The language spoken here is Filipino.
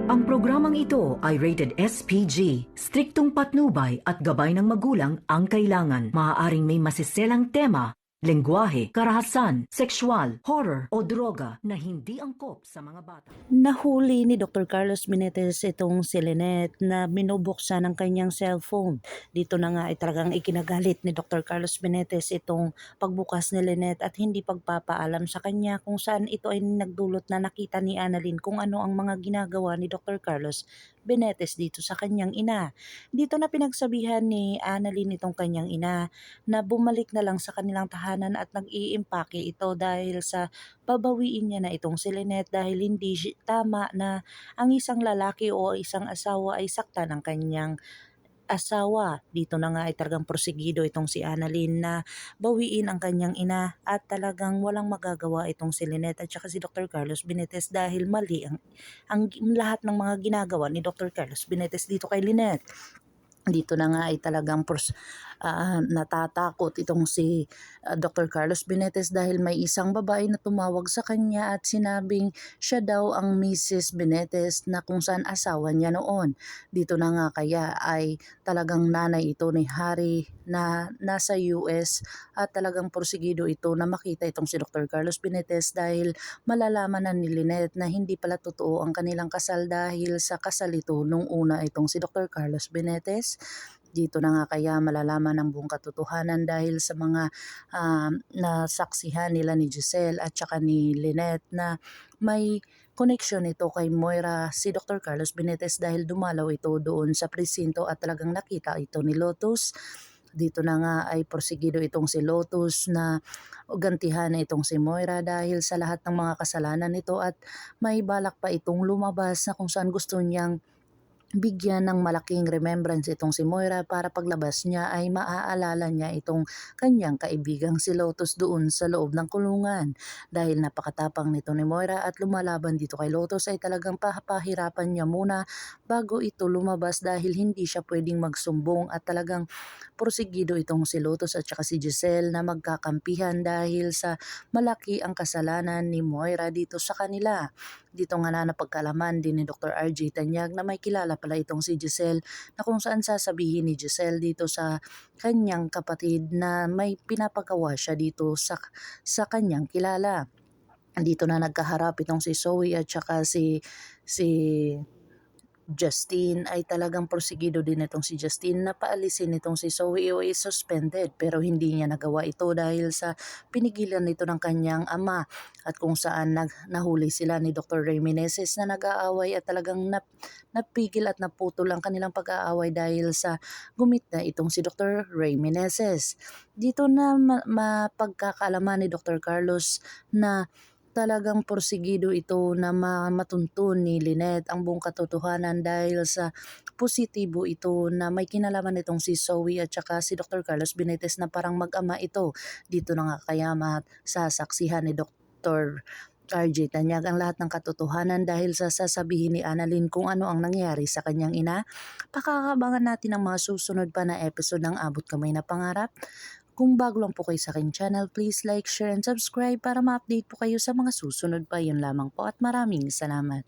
Ang programang ito ay rated SPG. Striktong patnubay at gabay ng magulang ang kailangan. Maaaring may masiselang tema, lengguwahe, karahasan, sexual, horror o droga na hindi angkop sa mga bata. Nahuli ni Dr. Carlos Menetes itong si Lynette na binubuksan ang kanyang cellphone. Dito na nga ay talagang ikinagalit ni Dr. Carlos Menetes itong pagbukas ni Lynette at hindi pagpapaalam sa kanya kung saan ito ay nagdulot na nakita ni Annalyn kung ano ang mga ginagawa ni Dr. Carlos Menetes dito sa kanyang ina. Dito na pinagsabihan ni Annalyn itong kanyang ina na bumalik na lang sa kanilang tahanan at nag-iimpake ito dahil sa babawiin niya na itong si Lynette dahil hindi tama na ang isang lalaki o isang asawa ay saktan ng kanyang asawa. Dito na nga ay talagang porsigido itong si Annalyn na bawiin ang kanyang ina at talagang walang magagawa itong si Lynette at saka si Dr. Carlos Benetes dahil mali ang lahat ng mga ginagawa ni Dr. Carlos Benetes dito kay Lynette. Dito na nga ay talagang natatakot itong si Dr. Carlos Benetes dahil may isang babae na tumawag sa kanya at sinabing siya daw ang Mrs. Benetes na kung saan asawa niya noon. Dito na nga kaya ay talagang nanay ito ni Harry na nasa US at talagang porsigido ito na makita itong si Dr. Carlos Benetes dahil malalaman na ni Lynette na hindi pala totoo ang kanilang kasal dahil sa kasal ito nung una itong si Dr. Carlos Benetes. Dito na nga kaya malalaman ang buong katotohanan dahil sa mga nasaksihan nila ni Giselle at saka ni Lynette na may connection ito kay Moira si Dr. Carlos Benetes dahil dumalaw ito doon sa presinto at talagang nakita ito ni Lotus. Dito na nga ay porsigido itong si Lotus na gantihan na itong si Moira dahil sa lahat ng mga kasalanan nito at may balak pa itong lumabas na kung saan gusto niyang bigyan ng malaking remembrance itong si Moira para paglabas niya ay maaalala niya itong kanyang kaibigang si Lotus doon sa loob ng kulungan. Dahil napakatapang nito ni Moira at lumalaban dito kay Lotus ay talagang pahirapan niya muna bago ito lumabas dahil hindi siya pwedeng magsumbong at talagang porsigido itong si Lotus at saka si Giselle na magkakampihan dahil sa malaki ang kasalanan ni Moira dito sa kanila. Dito nga na napagkalaman din ni Dr. RJ Tanyag na may kilala pala itong si Giselle na kung saan sasabihin ni Giselle dito sa kanyang kapatid na may pinapagawa siya dito sa kanyang kilala. Dito na nagkaharap itong si Zoe at saka si Justine ay talagang porsigido din itong si Justine na paalisin itong si Zoe o is suspended pero hindi niya nagawa ito dahil sa pinigilan nito ng kanyang ama at kung saan nahuli sila ni Dr. Ray Meneses na nag-aaway at talagang napigil at naputol ang kanilang pag-aaway dahil sa gumit na itong si Dr. Ray Meneses. Dito na mapagkakaalaman ni Dr. Carlos na talagang porsigido ito na matuntun ni Lynette ang buong katotohanan dahil sa positibo ito na may kinalaman itong si Zoe at saka si Dr. Carlos Benetes na parang mag-ama ito. Dito na nga kaya sasaksihan ni Dr. RJ Tanyag ang lahat ng katotohanan dahil sa sasabihin ni Annalyn kung ano ang nangyari sa kanyang ina. Pakakabangan natin ang mga susunod pa na episode ng Abot Kamay na Pangarap. Kung bago lang po kayo sa aking channel, please like, share, and subscribe para ma-update po kayo sa mga susunod pa. Yun lamang po at maraming salamat.